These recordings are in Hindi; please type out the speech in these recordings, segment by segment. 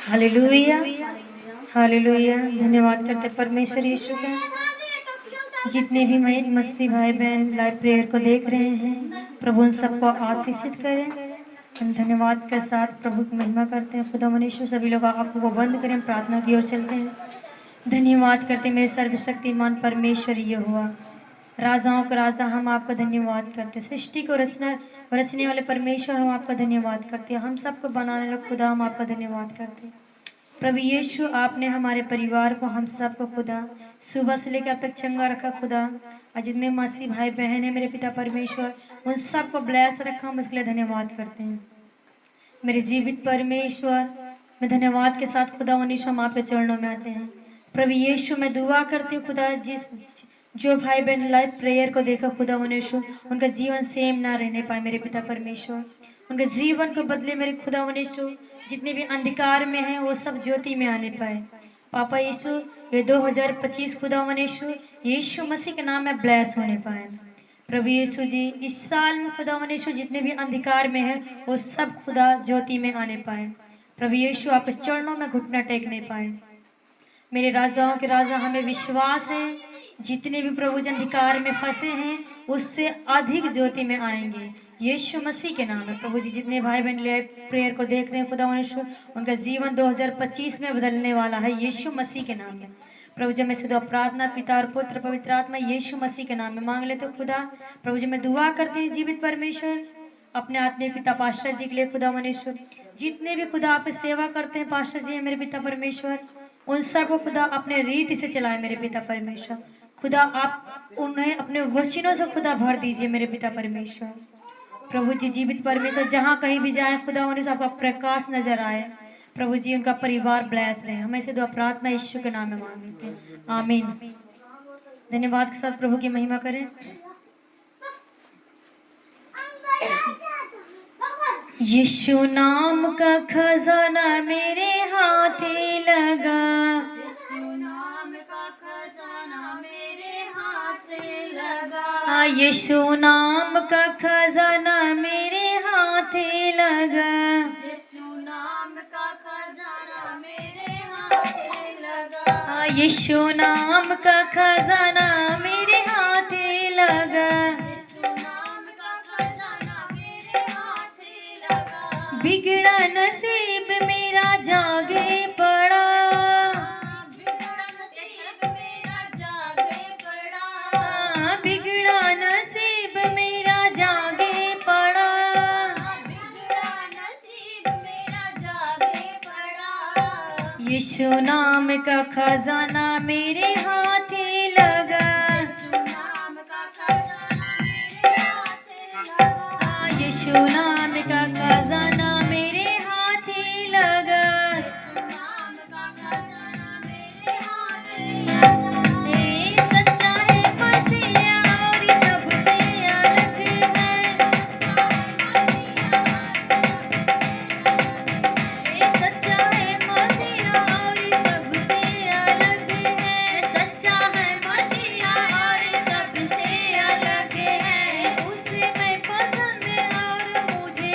Hallelujah, hallelujah. धन्यवाद करते परमेश्वर यीशु का। जितने भी मसीह भाई बहन लाइव प्रेयर को देख रहे हैं, प्रभु उन सबको आशीषित करें। हम धन्यवाद के साथ प्रभु की महिमा करते हैं। खुदा मनीषु सभी लोग आंखों को बंद करें, प्रार्थना की ओर चलते हैं। धन्यवाद करते मेरे सर्वशक्तिमान परमेश्वर यहोवा, राजाओं का राजा, हम आपका धन्यवाद करते हैं। सृष्टि को रचने वाले परमेश्वर, हम आपका धन्यवाद करते हैं। हम सबको बनाने वाले खुदा, हम आपका धन्यवाद करते हैं। प्रभु यीशु, आपने हमारे परिवार को, हम सबको खुदा सुबह से लेकर अब तक चंगा रखा खुदा। और जितने मसीह भाई बहन हैं मेरे पिता परमेश्वर, उन सबको ब्लेस रखा, हम उसके लिए धन्यवाद करते हैं। मेरे जीवित परमेश्वर, मैं धन्यवाद के साथ खुदा मनीष हम आपके चरणों में आते हैं। प्रभु यीशु, मैं दुआ करती हूँ खुदा, जो भाई बहन लाइव प्रेयर को देखा खुदा मनीषु, उनका जीवन सेम ना रहने पाए मेरे पिता परमेश्वर। उनके जीवन को बदले मेरे खुदा मनीषु, जितने भी अंधकार में हैं वो सब ज्योति में आने पाए। पापा यीशु, ये 2025 खुदा मनीषु यीशु मसीह के नाम में ब्लेस होने पाए। प्रभु यीशु जी, इस साल में खुदा मनीषु जितने भी अंधकार में है वो सब खुदा ज्योति में आने पाए। प्रभु यीशु, आपके चरणों में घुटना टेकने पाए। मेरे राजाओं के राजा, हमें विश्वास है जितने भी प्रभु जी अंधकार में फंसे हैं उससे अधिक ज्योति में आएंगे यीशु मसीह के नाम में। प्रभु जी, जितने भाई बहन ले प्रेयर को देख रहे हैं खुदा मनुष्य, उनका जीवन 2025 में बदलने वाला है यीशु मसीह के नाम में। प्रभु जी, मैं सिद्ध प्रार्थना पिता और पुत्र पवित्र आत्मा यीशु मसीह के नाम में मांग लेते हो खुदा। प्रभु जी, मैं दुआ करती हूँ जीवित परमेश्वर अपने आत्मीय पिता पास्टर जी के लिए खुदा मनुष्य, जितने भी खुदा आप सेवा करते हैं पास्टर जी हैं मेरे पिता परमेश्वर, उन सबको खुदा अपने रीति से चलाए मेरे पिता परमेश्वर। खुदा आप उन्हें अपने वचनों से खुदा भर दीजिए मेरे पिता परमेश्वर। प्रभु जी, जीवित परमेश्वर जहाँ कहीं भी जाए खुदा उन्हें आपका प्रकाश नजर आए। प्रभु जी, उनका परिवार ब्लेस रहे। हमें से दुआ प्रार्थना यीशु के नाम में मांग लेते हैं, आमीन। धन्यवाद के साथ प्रभु की महिमा करें। यीशु नाम का खजाना मेरे हाथे लगा, यीशु नाम का खजाना मेरे हाथे लगा, यीशु नाम का खजाना मेरे हाथे लगा, यीशु नाम का खजाना मेरे हाथे लगा, यीशु नाम का खजाना मेरे हाथे लगा। बिगड़ा नसीब मेरा जागे पड़ा, यीशु नाम का खजाना मेरे हाथे लगा, यीशु नाम का खजाना मेरे हाथे लगा, यीशु नाम का खजाना मेरे हाथे लगा, यीशु नाम का खजाना मेरे हाथे लगा। ए सच्चा है मसीहा और सबसे अलग है, ए सच्चा है मसीहा और सबसे अलग है, उसे मैं पसंद और मुझे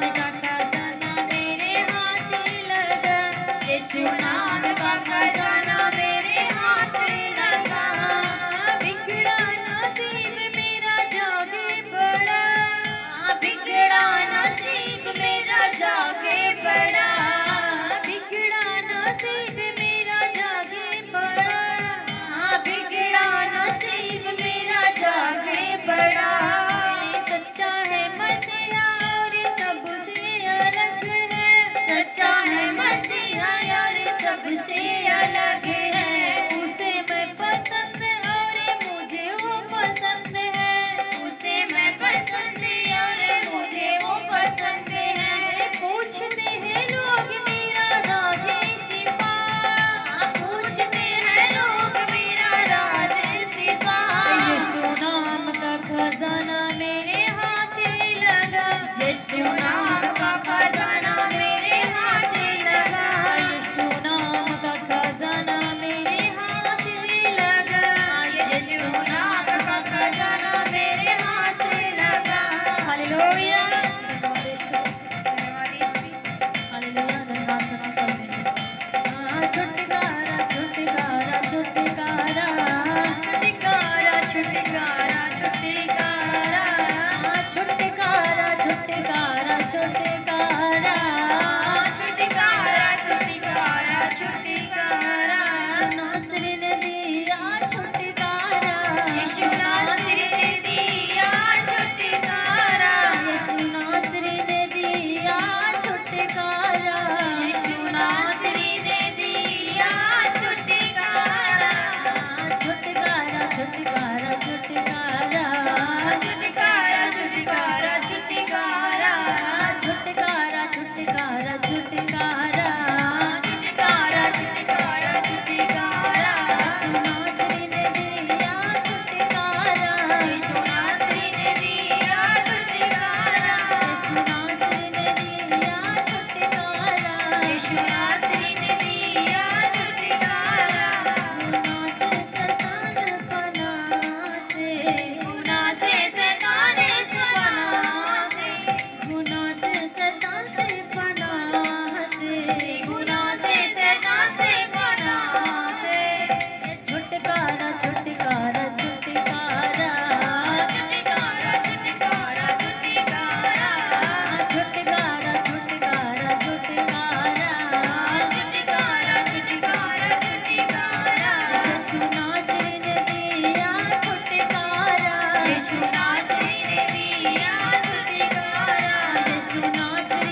का खजाना मेरे हाथ लगा, यीशु नाम का खजाना मेरे हाथ लगा। बिगड़ा नसीब मेरा जागे पड़ा, बिगड़ा नसीब मेरा जागे पड़ा, बिगड़ा नसीब मेरा जागे पड़ा, बिगड़ा नसीब मेरा जागे पड़ा। सच्चा है मसीहा और सबसे अलग है, सच्चा है मसीहा और सबसे अलग है। उसे मैं पसंद और मुझे वो पसंद है, उसे मैं पसंद और मुझे वो पसंद है। पूछते हैं लोग मेरा राज शिफा, पूछते हैं लोग मेरा राज शिफा। यीशु नाम का खजाना मेरे हाथ लगा, यीशु नाम का खजाना मेरे हाथ लगा, यीशु नाम का खजाना मेरे हाथ लगा, यीशु नाम का खजाना मेरे हाथ लगा। हालेलुया, हालेलुया, धन्यवाद करते परमेश्वर। छुटकारा छुटकारा छुटकारा छुटकारा छुटकारा छुटकारा छुटकारा छुटकारा छुटकारा छुटकारा छुटकारा छुटकारा। नासरी ने दिया छुटकारा, यीशु नासरी ने दिया छुटकारा, यीशु नासरी ने दिया छुटकारा, यीशु नासरी ने दिया छुटकारा। छुटकारा छुटकारा छुटकारा छुटकारा छुटकारा छुटकारा छुटकारा छुटकारा छुटकारा छुटकारा छुटकारा छुटकारा। नासरी ने दिया छुटकारा, यीशु नासरी ने दिया छुटकारा, यीशु नासरी ने दिया छुटकारा, यीशु नासरी ने दिया छुटकारा। गुनाह से शैतान पनाह से, गुनाह से शैतान से पनाह से, गुनाह से शैतान से पनाह से। छुटकारा छुटकारा छुटकारा छुटकारा छुटकारा छुटकारा छुटकारा छुटकारा छुटकारा छुटकारा छुटकारा छुटकारा। यीशु नासरी ने दिया छुटकारा, यीशु नासरी ने दिया छुटकारा, यीशु नासरी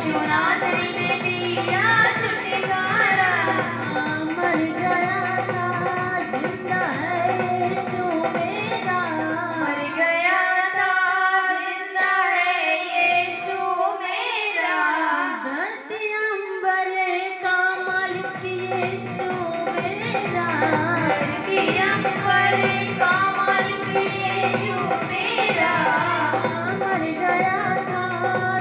यीशु नासरी ने दिया छुटकारा। मर गया था जिंदा है यीशु मेरा, मर गया था जिंदा है यीशु मेरा। धरती अंबर का मालिक यीशु मेरा, धरती अंबर का मालिक यीशु मेरा। मर गया था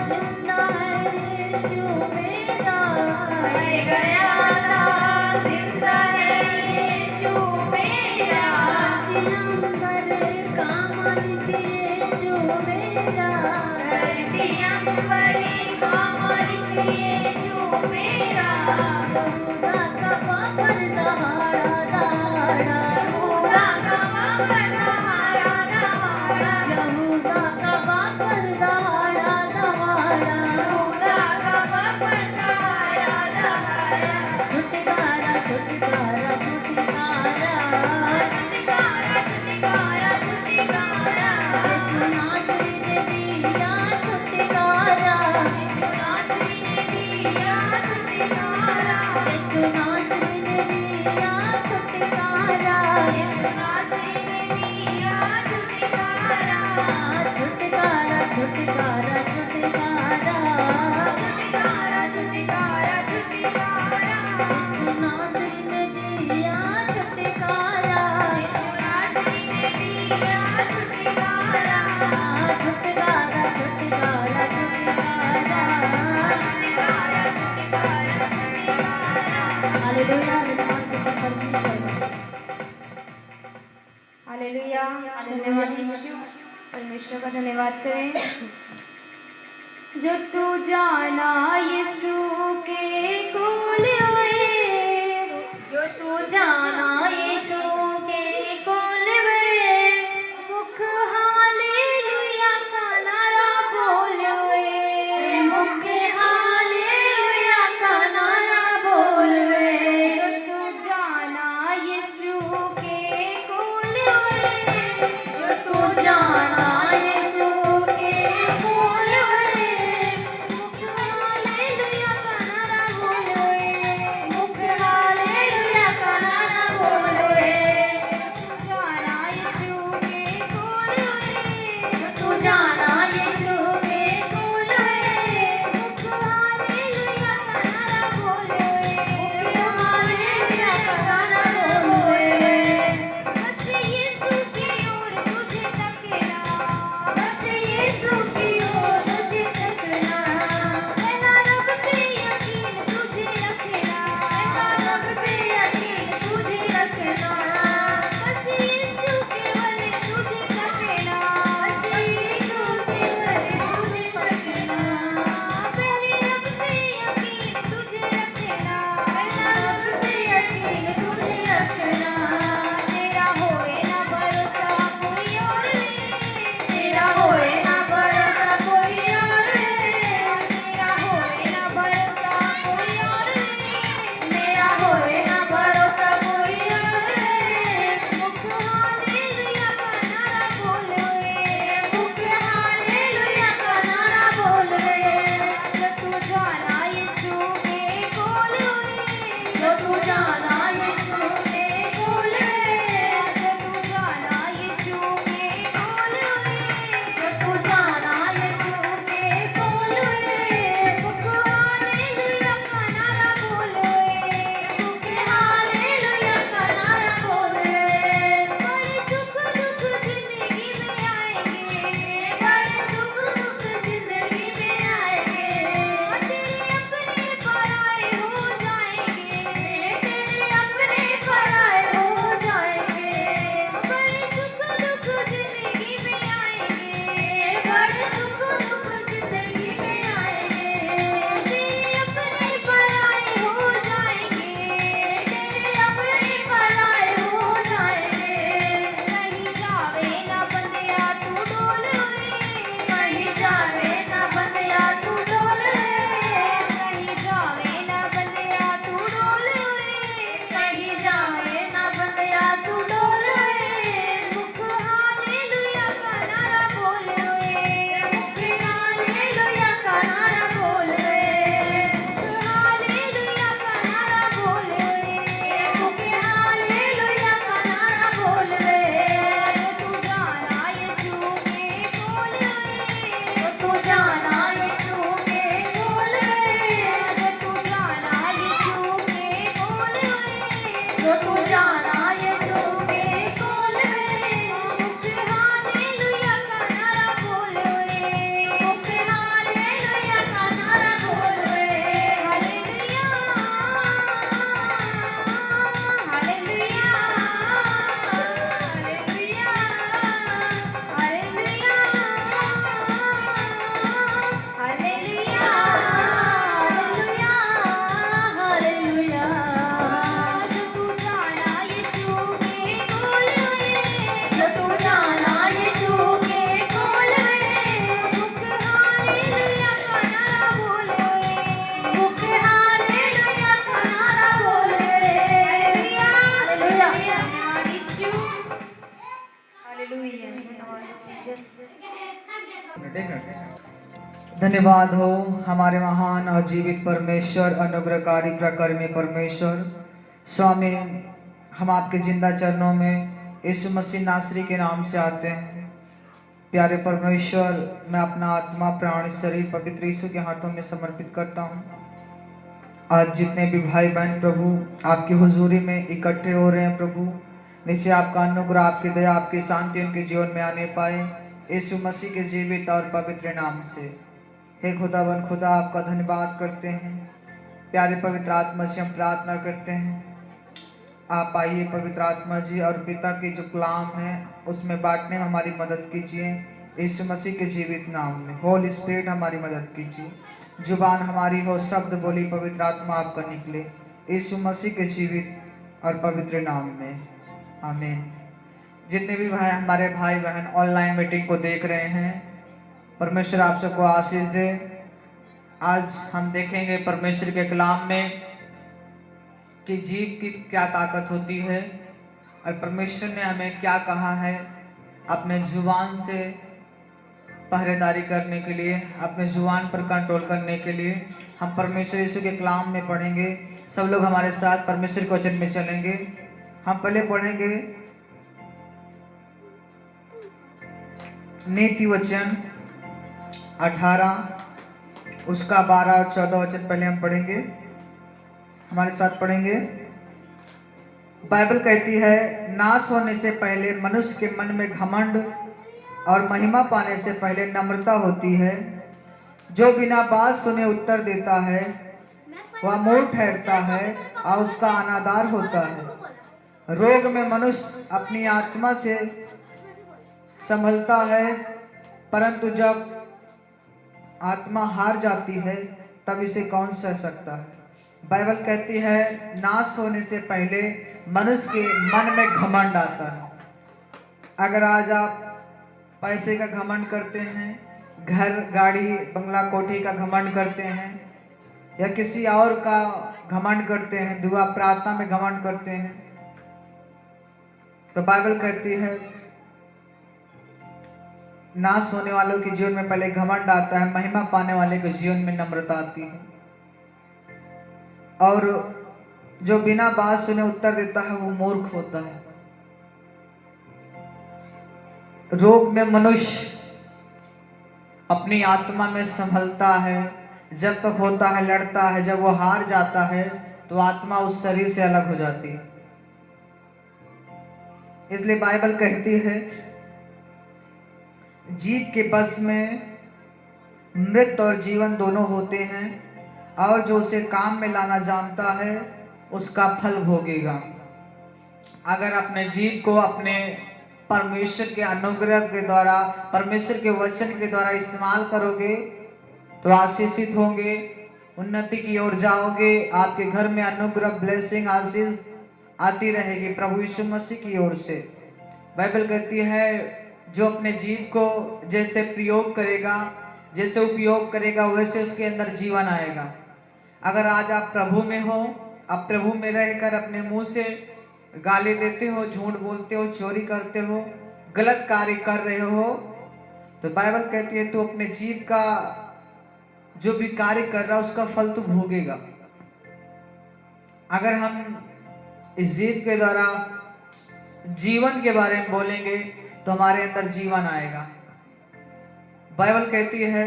जिंदा है यीशु मेरा, मर गया था जिंदा है यीशु मेरा। धरती अंबर का मालिक यीशु मेरा, धरती अंबर का मालिक यीशु मेरा। यहूदा का बाबर दहाड़ा दहाड़ा, यहूदा का बाबर दहाड़ा दहाड़ा, यहूदा का बाबर दहाड़ा दहाड़ा, यहूदा का बाबर दहाड़ा दहाड़ा। छुटकारा छुटकारा छुटकारा, छुटकारा छुटकारा छुटकारा। यीशु नासरी ने दिया छुटकारा, यीशु नासरी ने दिया छुटकारा, यीशु नासरी ने दिया छुटकारा, यीशु नासरी ने दिया छुटकारा। छुटकारा छुटकारा छुटकारा, छुटकारा छुटकारा छुटकारा। यीशु नासरी ने दिया छुटकारा, यीशु नासरी ने दिया छुटकारा। छुटकारा छुटकारा छुटकारा, छुटकारा छुटकारा छुटकारा। हालेलुया, धन्यवाद करते परमेश्वर। हालेलुया, धन्यवाद यीशु। परमेश्वर का धन्यवाद करें। जो तू जाना यीशु के कोल हुए, जो तू जाना यीशु के कोल हुए। मुख हालेलुया का नारा बोल हुए, मुख हालेलुया का नारा बोल हुए। जो तू जाना यीशु के कोल हुए, जो तू जाना यीशु के कोल हुए। मुख हालेलुया का नारा बोल हुए, धन्यवाद हो हमारे महान और जीवित परमेश्वर, अनुग्रहकारी प्रकर्मी परमेश्वर। स्वामी, हम आपके जिंदा चरणों में यीशु मसीह नासरी के नाम से आते हैं। प्यारे परमेश्वर, मैं अपना आत्मा, प्राण, शरीर पवित्र यीशु के हाथों में समर्पित करता हूँ। आज जितने भी भाई बहन प्रभु आपकी हुजूरी में इकट्ठे हो रहे हैं प्रभु, नीचे आपका अनुग्रह, आपकी दया, आपकी शांति उनके जीवन में आने पाए, यीशु मसीह के जीवित और पवित्र नाम से। हे खुदावन खुदा, आपका धन्यवाद करते हैं। प्यारे पवित्र आत्मा से हम प्रार्थना करते हैं, आप आइए पवित्र आत्मा जी, और पिता के जो कलाम है उसमें बांटने में हमारी मदद कीजिए, यीशु मसीह के जीवित नाम में। होली स्पिरिट हमारी मदद कीजिए, जुबान हमारी हो, शब्द बोली पवित्र आत्मा आपका निकले, यीशु मसीह के जीवित और पवित्र नाम में, आमीन। जितने भी हमारे भाई बहन ऑनलाइन मीटिंग को देख रहे हैं, परमेश्वर आप सबको आशीष दे। आज हम देखेंगे परमेश्वर के कलाम में कि जीव की क्या ताकत होती है और परमेश्वर ने हमें क्या कहा है अपने जुबान से पहरेदारी करने के लिए, अपने जुबान पर कंट्रोल करने के लिए। हम परमेश्वर यीशु के कलाम में पढ़ेंगे। सब लोग हमारे साथ परमेश्वर के वचन में चलेंगे। हम पहले पढ़ेंगे नीति वचन 18, उसका 12 और 14 वचन पहले हम पढ़ेंगे। हमारे साथ पढ़ेंगे। बाइबल कहती है, नाश होने से पहले मनुष्य के मन में घमंड और महिमा पाने से पहले नम्रता होती है। जो बिना बात सुने उत्तर देता है वह मूर्ख ठहरता है और उसका अनादर होता है। रोग में मनुष्य अपनी आत्मा से संभलता है, परंतु जब आत्मा हार जाती है तब इसे कौन सह सकता है। बाइबल कहती है, नाश होने से पहले मनुष्य के मन में घमंड आता है। अगर आज आप पैसे का घमंड करते हैं, घर गाड़ी बंगला कोठी का घमंड करते हैं, या किसी और का घमंड करते हैं, दुआ प्रार्थना में घमंड करते हैं, तो बाइबल कहती है नाश होने वालों के जीवन में पहले घमंड आता है, महिमा पाने वाले के जीवन में नम्रता आती है। और जो बिना बात सुने उत्तर देता है वो मूर्ख होता है। रोग में मनुष्य अपनी आत्मा में संभलता है, जब तक होता है लड़ता है, जब वो हार जाता है तो आत्मा उस शरीर से अलग हो जाती है। इसलिए बाइबल कहती है, जीव के बस में मृत्यु और जीवन दोनों होते हैं, और जो उसे काम में लाना जानता है उसका फल भोगेगा। अगर अपने जीव को अपने परमेश्वर के अनुग्रह के द्वारा, परमेश्वर के वचन के द्वारा इस्तेमाल करोगे तो आशीषित होंगे, उन्नति की ओर जाओगे। आपके घर में अनुग्रह, ब्लेसिंग, आशीष आती रहेगी प्रभु यीशु मसीह की ओर से। बाइबल कहती है, जो अपने जीव को जैसे प्रयोग करेगा, जैसे उपयोग करेगा, वैसे उसके अंदर जीवन आएगा। अगर आज आप प्रभु में हो, आप प्रभु में रहकर अपने मुंह से गाली देते हो, झूठ बोलते हो, चोरी करते हो, गलत कार्य कर रहे हो, तो बाइबल कहती है तो अपने जीव का जो भी कार्य कर रहा है उसका फल तो भोगेगा। अगर हम इस जीव के द्वारा जीवन के बारे में बोलेंगे तो हमारे अंदर जीवन आएगा। बाइबल कहती है,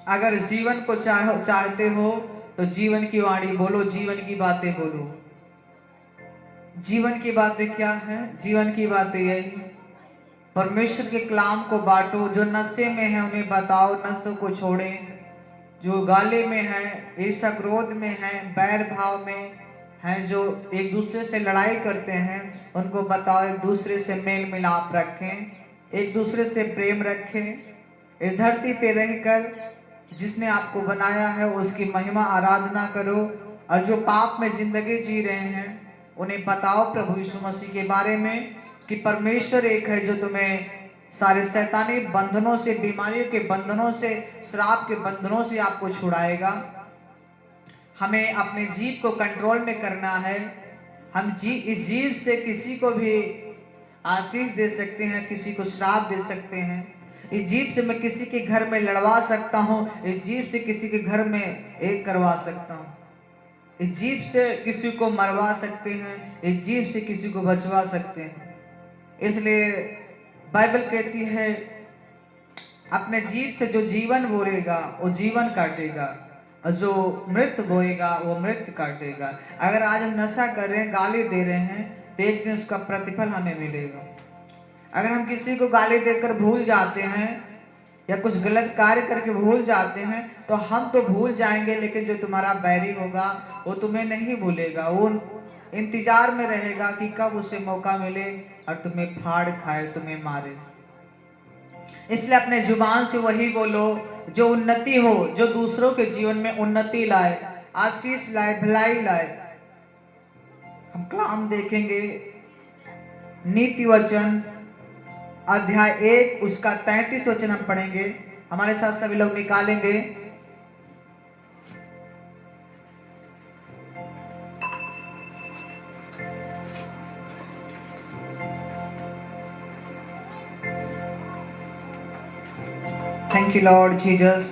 अगर जीवन को चाहते हो तो जीवन की वाणी बोलो, जीवन की बातें बोलो। जीवन की बातें क्या है? जीवन की बातें यही, परमेश्वर के कलाम को बांटो। जो नशे में है उन्हें बताओ, नशों को छोड़ें। जो गाले में है, ईर्ष्या क्रोध में है, बैर भाव में हैं, जो एक दूसरे से लड़ाई करते हैं, उनको बताओ एक दूसरे से मेल मिलाप रखें, एक दूसरे से प्रेम रखें। इस धरती पे रहकर जिसने आपको बनाया है उसकी महिमा आराधना करो। और जो पाप में जिंदगी जी रहे हैं उन्हें बताओ प्रभु यीशु मसीह के बारे में कि परमेश्वर एक है जो तुम्हें सारे शैतानी बंधनों से, बीमारियों के बंधनों से, श्राप के बंधनों से आपको छुड़ाएगा। हमें अपने जीव को कंट्रोल में करना है। हम इस जीव से किसी को भी आशीष दे सकते हैं, किसी को श्राप दे सकते हैं। इस जीभ से मैं किसी के घर में लड़वा सकता हूँ, इस जीभ से किसी के घर में एक करवा सकता हूँ, इस जीभ से किसी को मरवा सकते हैं, इस जीभ से किसी को बचवा सकते हैं। इसलिए बाइबल कहती है अपने जीभ से जो जीवन बोएगा वो जीवन काटेगा, और जो मृत बोएगा वो मृत काटेगा। अगर आज हम नशा कर रहे हैं, गाली दे रहे हैं, तो एक दिन उसका प्रतिफल हमें मिलेगा। अगर हम किसी को गाली देकर भूल जाते हैं या कुछ गलत कार्य करके भूल जाते हैं, तो हम तो भूल जाएंगे, लेकिन जो तुम्हारा बैरी होगा वो तुम्हें नहीं भूलेगा। वो इंतजार में रहेगा कि कब उसे मौका मिले और तुम्हें फाड़ खाए, तुम्हें मारे। इसलिए अपने जुबान से वही बोलो जो उन्नति हो, जो दूसरों के जीवन में उन्नति लाए, आशीष लाए, भलाई लाए। हम कलाम देखेंगे नीति वचन अध्याय 1 उसका 33 वचन हम पढ़ेंगे। हमारे साथ सभी लोग निकालेंगे। Thank you Lord Jesus.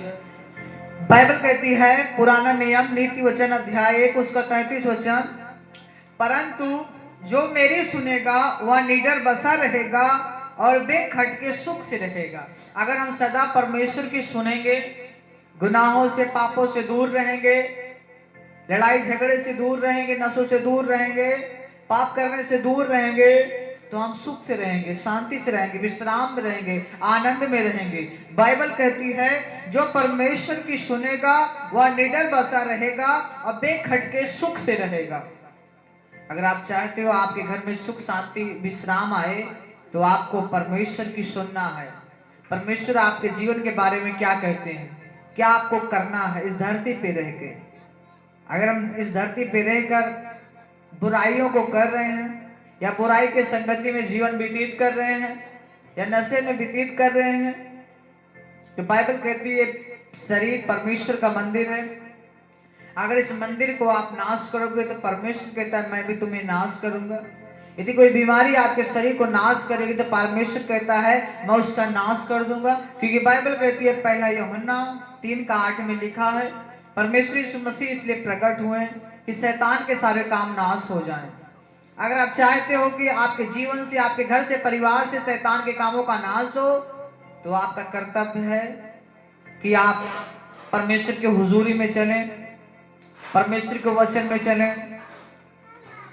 Bible कहती है पुराना नियम नीति वचन अध्याय 1 उसका 33 वचन, परंतु जो मेरी सुनेगा वह निडर बसा रहेगा और बेखटके सुख से रहेगा। अगर हम सदा परमेश्वर की सुनेंगे, गुनाहों से पापों से दूर रहेंगे, लड़ाई झगड़े से दूर रहेंगे, नशों से दूर रहेंगे, पाप करने से दूर रहेंगे, तो हम सुख से रहेंगे, शांति से रहेंगे, विश्राम में रहेंगे, आनंद में रहेंगे। बाइबल कहती है जो परमेश्वर की सुनेगा वह निडर बसा रहेगा और बेखटके सुख से रहेगा। अगर आप चाहते हो आपके घर में सुख शांति विश्राम आए, तो आपको परमेश्वर की सुनना है। परमेश्वर आपके जीवन के बारे में क्या कहते हैं, क्या आपको करना है इस धरती पे रह के। अगर हम इस धरती पे रहकर बुराइयों को कर रहे हैं, या बुराई के संगति में जीवन व्यतीत कर रहे हैं, या नशे में व्यतीत कर रहे हैं, तो बाइबल कहती है शरीर परमेश्वर का मंदिर है। अगर इस मंदिर को आप नाश करोगे तो परमेश्वर कहता है मैं भी तुम्हें नाश करूंगा। यदि कोई बीमारी आपके शरीर को नाश करेगी तो परमेश्वर कहता है मैं उसका नाश कर दूंगा। क्योंकि बाइबल कहती है पहला यूहन्ना 3:8 में लिखा है परमेश्वर यीशु मसीह इसलिए प्रकट हुए कि शैतान के सारे काम नाश हो जाएं। अगर आप चाहते हो कि आपके जीवन से, आपके घर से, परिवार से शैतान के कामों का नाश हो, तो आपका कर्तव्य है कि आप परमेश्वर की हुजूरी में चलें, परमेश्वर के वचन में चलें,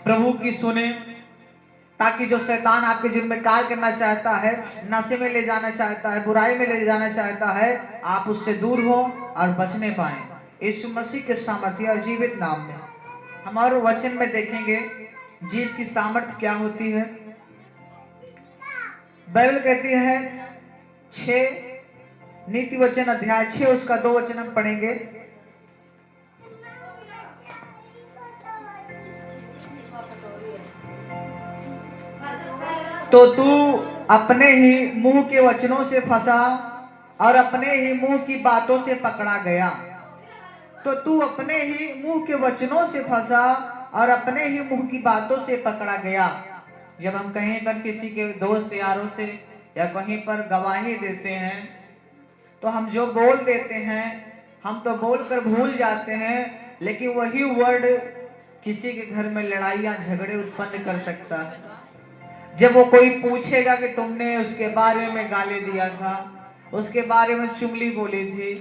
प्रभु की सुने, ताकि जो शैतान आपके जीवन में कार्य करना चाहता है, नशे में ले जाना चाहता है, बुराई में ले जाना चाहता है, आप उससे दूर हो और बचने पाए यीशु मसीह के सामर्थ्य और जीवित नाम में। हमारे वचन में देखेंगे जीव की सामर्थ्य क्या होती है। बाइबल कहती है 6 नीति वचन अध्याय 6 उसका 2 वचन हम पढ़ेंगे। तो तू अपने ही मुंह के वचनों से फंसा और अपने ही मुंह की बातों से पकड़ा गया। तो तू अपने ही मुंह के वचनों से फंसा और अपने ही मुंह की बातों से पकड़ा गया। जब हम कहीं पर किसी के दोस्त यारों से या कहीं पर गवाही देते हैं, तो हम जो बोल देते हैं हम तो बोलकर भूल जाते हैं, लेकिन वही वर्ड किसी के घर में लड़ाइयाँ झगड़े उत्पन्न कर सकता है। जब वो कोई पूछेगा कि तुमने उसके बारे में गाली दिया था, उसके बारे में चुगली बोली थी,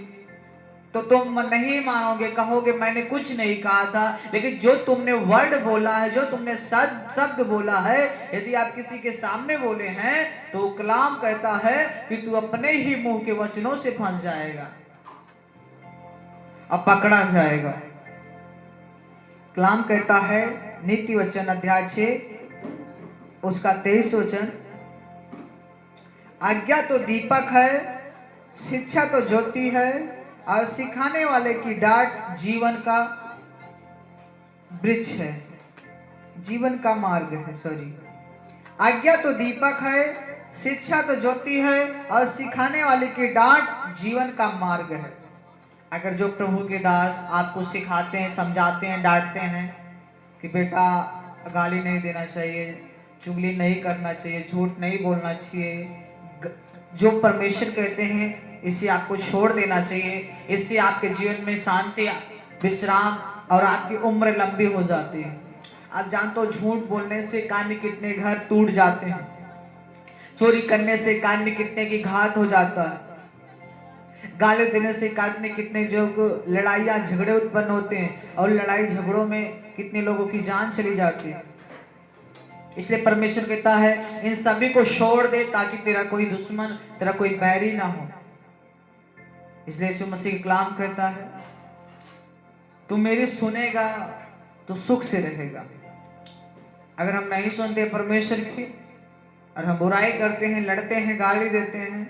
तो तुम नहीं मानोगे, कहोगे मैंने कुछ नहीं कहा था। लेकिन जो तुमने वर्ड बोला है, जो तुमने शब्द बोला है, यदि आप किसी के सामने बोले हैं, तो कलाम कहता है कि तू अपने ही मुंह के वचनों से फंस जाएगा और पकड़ा जाएगा। कलाम कहता है नीति वचन अध्याय 6 उसका 23 वचन, आज्ञा तो दीपक है, शिक्षा तो ज्योति है, और सिखाने वाले की डांट जीवन का वृक्ष है, जीवन का मार्ग है। आज्ञा तो दीपक है, शिक्षा तो ज्योति है, और सिखाने वाले की डांट जीवन का मार्ग है। अगर जो प्रभु के दास आपको सिखाते हैं, समझाते हैं, डांटते हैं कि बेटा गाली नहीं देना चाहिए, चुगली नहीं करना चाहिए, झूठ नहीं बोलना चाहिए, जो परमेश्वर कहते हैं इसे आपको छोड़ देना चाहिए। इससे आपके जीवन में शांति, विश्राम और आपकी उम्र लंबी हो जाती है। आप जानते हो झूठ बोलने से कान कितने घर टूट जाते हैं, चोरी करने से कान में कितने की घात हो जाता है, गाली देने से कान में कितने जो लड़ाइयाँ झगड़े उत्पन्न होते हैं और लड़ाई झगड़ों में कितने लोगों की जान चली जाती है। इसलिए परमेश्वर कहता है इन सभी को छोड़ दे ताकि तेरा कोई दुश्मन, तेरा कोई बैरी ना हो। इसलिए यीशु मसीह कलाम कहता है तू मेरी सुनेगा तो सुख से रहेगा। अगर हम नहीं सुनते परमेश्वर की और हम बुराई करते हैं, लड़ते हैं, गाली देते हैं,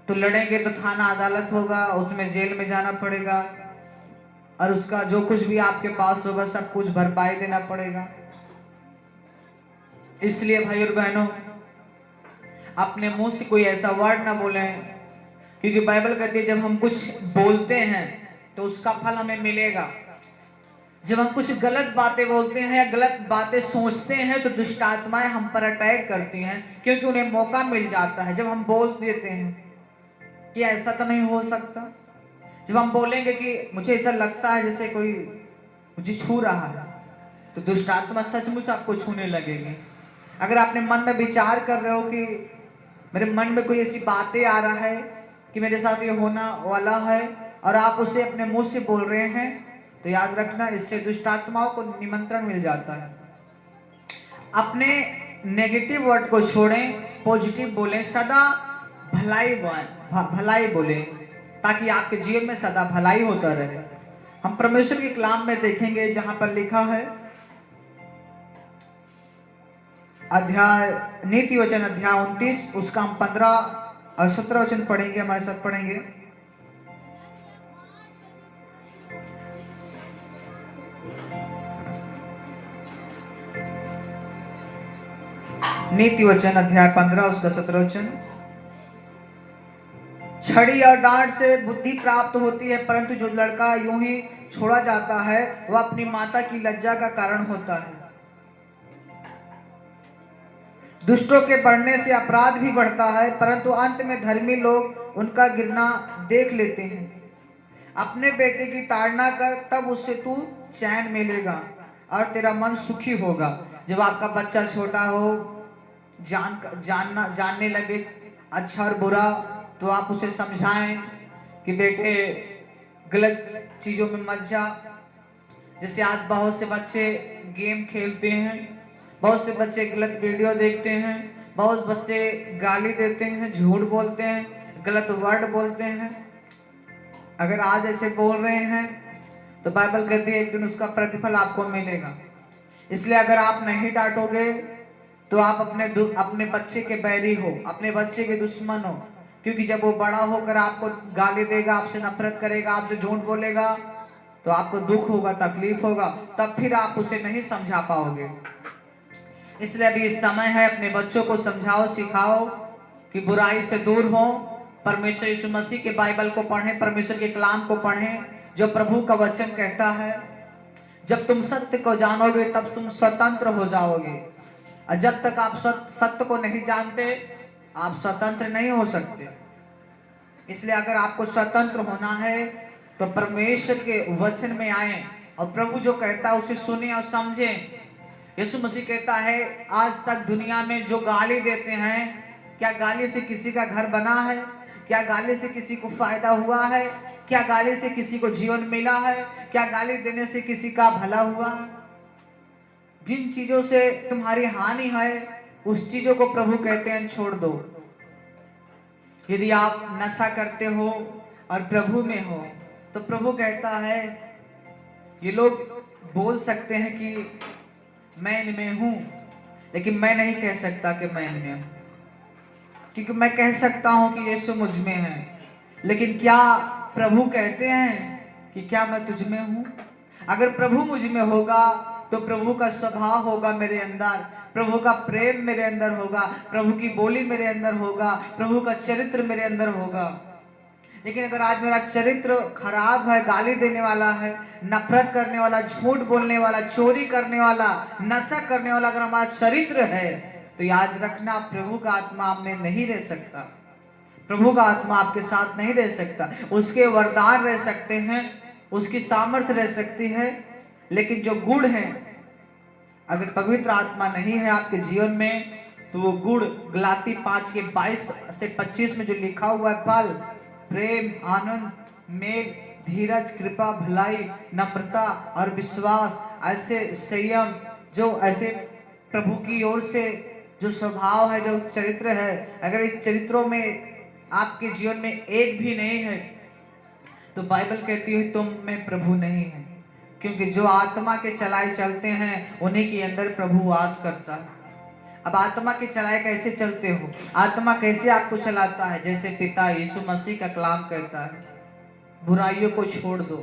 तो लड़ेंगे तो थाना अदालत होगा, उसमें जेल में जाना पड़ेगा और उसका जो कुछ भी आपके पास होगा सब कुछ भरपाई देना पड़ेगा। इसलिए भाई और बहनों, अपने मुंह से कोई ऐसा वर्ड ना बोलें, क्योंकि बाइबल कहती है जब हम कुछ बोलते हैं तो उसका फल हमें मिलेगा। जब हम कुछ गलत बातें बोलते हैं या गलत बातें सोचते हैं तो दुष्ट आत्माएं हम पर अटैक करती हैं, क्योंकि उन्हें मौका मिल जाता है। जब हम बोल देते हैं कि ऐसा तो नहीं हो सकता, जब हम बोलेंगे कि मुझे ऐसा लगता है जैसे कोई मुझे छू रहा है, तो दुष्ट आत्मा सचमुच आपको छूने लगेगी। अगर आपने मन में विचार कर रहे हो कि मेरे मन में कोई ऐसी बातें आ रहा है कि मेरे साथ ये होना वाला है और आप उसे अपने मुंह से बोल रहे हैं, तो याद रखना इससे दुष्ट आत्माओं को निमंत्रण मिल जाता है। अपने नेगेटिव वर्ड को छोड़ें, पॉजिटिव बोलें, सदा भलाई बोलें, ताकि आपके जीवन में सदा भलाई होता रहे। हम परमेश्वर के कलाम में देखेंगे जहां पर लिखा है अध्याय नीति वचन अध्याय 29 उसका हम 15 और 17 वचन पढ़ेंगे, हमारे साथ पढ़ेंगे। नीति वचन अध्याय 15 उसका 17 वचन। छड़ी और डांट से बुद्धि प्राप्त होती है, परंतु जो लड़का यूं ही छोड़ा जाता है वह अपनी माता की लज्जा का कारण होता है। दुष्टों के बढ़ने से अपराध भी बढ़ता है, परंतु अंत में धर्मी लोग उनका गिरना देख लेते हैं। अपने बेटे की ताड़ना कर, तब उससे तू चैन मिलेगा और तेरा मन सुखी होगा। जब आपका बच्चा छोटा हो, जानने लगे अच्छा और बुरा, तो आप उसे समझाएं कि बेटे गलत चीज़ों में मत जा। जैसे आज बहुत से बच्चे गेम खेलते हैं, बहुत से बच्चे गलत वीडियो देखते हैं, बहुत बच्चे गाली देते हैं, झूठ बोलते हैं, गलत वर्ड बोलते हैं। अगर आज ऐसे बोल रहे हैं तो बाइबल कहती है एक दिन उसका प्रतिफल आपको मिलेगा। इसलिए अगर आप नहीं डांटोगे तो आप अपने बच्चे के बैरी हो, अपने बच्चे के दुश्मन हो, क्योंकि जब वो बड़ा होकर आपको गाली देगा, आपसे नफरत करेगा, आपसे झूठ बोलेगा, तो आपको दुख होगा, तकलीफ होगा, तब फिर आप उसे नहीं समझा पाओगे। इसलिए अभी इस समय है, अपने बच्चों को समझाओ, सिखाओ कि बुराई से दूर हो। परमेश्वर यीशु मसीह के बाइबल को पढ़ें, परमेश्वर के कलाम को पढ़ें, जो प्रभु का वचन कहता है जब तुम सत्य को जानोगे तब तुम स्वतंत्र हो जाओगे, और जब तक आप सत्य को नहीं जानते आप स्वतंत्र नहीं हो सकते। इसलिए अगर आपको स्वतंत्र होना है तो परमेश्वर के वचन में आए और प्रभु जो कहता है उसे सुने और समझें। यीशु मसीह कहता है आज तक दुनिया में जो गाली देते हैं, क्या गाली से किसी का घर बना है? क्या गाली से किसी को फायदा हुआ है? क्या गाली से किसी को जीवन मिला है? क्या गाली देने से किसी का भला हुआ है? जिन चीजों से तुम्हारी हानि है उस चीजों को प्रभु कहते हैं छोड़ दो। यदि आप नशा करते हो और प्रभु में हो तो प्रभु कहता है ये लोग बोल सकते हैं कि मैं इनमें हूं, लेकिन मैं नहीं कह सकता कि मैं इनमें हूं, क्योंकि मैं कह सकता हूं कि यीशु मुझ में है, लेकिन क्या प्रभु कहते हैं कि क्या मैं तुझ में हूं? अगर प्रभु मुझ में होगा तो प्रभु का स्वभाव होगा मेरे अंदर, प्रभु का प्रेम मेरे अंदर होगा, प्रभु की बोली मेरे अंदर होगा, प्रभु का चरित्र मेरे अंदर होगा। लेकिन अगर आज मेरा चरित्र खराब है, गाली देने वाला है, नफरत करने वाला, झूठ बोलने वाला, चोरी करने वाला, नशा करने वाला अगर हमारा चरित्र है, तो तो याद रखना, प्रभु का आत्मा आप में नहीं रह सकता, प्रभु का आत्मा आपके साथ नहीं रह सकता। उसके वरदान रह सकते हैं, उसकी सामर्थ्य रह सकती है, लेकिन जो गुण है, अगर पवित्र आत्मा नहीं है आपके जीवन में, तो वो गुण गलाती 5:22 से 25 में जो लिखा हुआ है, फल प्रेम, आनंद, मेल, धीरज, कृपा, भलाई, नम्रता और विश्वास, ऐसे संयम, जो ऐसे प्रभु की ओर से जो स्वभाव है, जो चरित्र है, अगर इस चरित्रों में आपके जीवन में एक भी नहीं है, तो बाइबल कहती है तुम में प्रभु नहीं है। क्योंकि जो आत्मा के चलाए चलते हैं, उन्हीं के अंदर प्रभु वास करता है। अब आत्मा के चलाए कैसे चलते हो? आत्मा कैसे आपको चलाता है? जैसे पिता यीशु मसीह का कलाम कहता है, बुराइयों को छोड़ दो।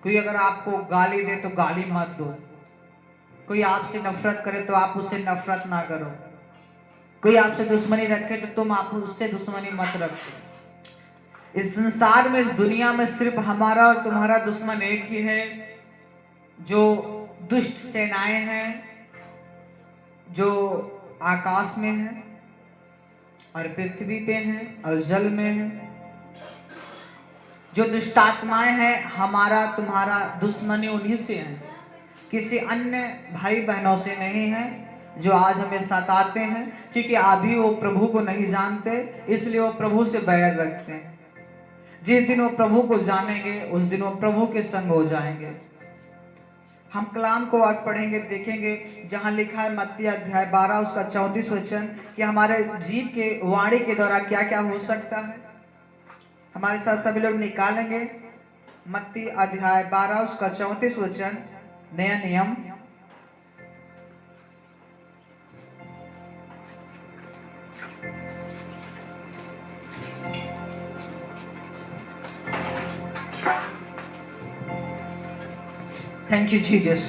कोई अगर आपको गाली दे तो गाली मत दो, कोई आपसे नफरत करे तो आप उससे नफरत ना करो, कोई आपसे दुश्मनी रखे तो तुम आप उससे दुश्मनी मत रखो। इस संसार में, इस दुनिया में सिर्फ हमारा और तुम्हारा दुश्मन एक ही है, जो दुष्ट सेनाएं हैं, जो आकाश में है और पृथ्वी पे हैं और जल में है। जो दुष्ट आत्माएं हैं, हमारा तुम्हारा दुश्मनी उन्हीं से है, किसी अन्य भाई बहनों से नहीं है, जो आज हमें सताते हैं, क्योंकि अभी वो प्रभु को नहीं जानते, इसलिए वो प्रभु से बैर रखते हैं। जिस दिन वो प्रभु को जानेंगे, उस दिन वो प्रभु के संग हो जाएंगे। हम कलाम को और पढ़ेंगे, देखेंगे, जहां लिखा है मत्ती अध्याय 12 उसका 34 वचन, कि हमारे जीव के वाणी के द्वारा क्या क्या हो सकता है। हमारे साथ सभी लोग निकालेंगे मत्ती अध्याय 12 उसका 34 वचन, नया नियम। Thank you Jesus.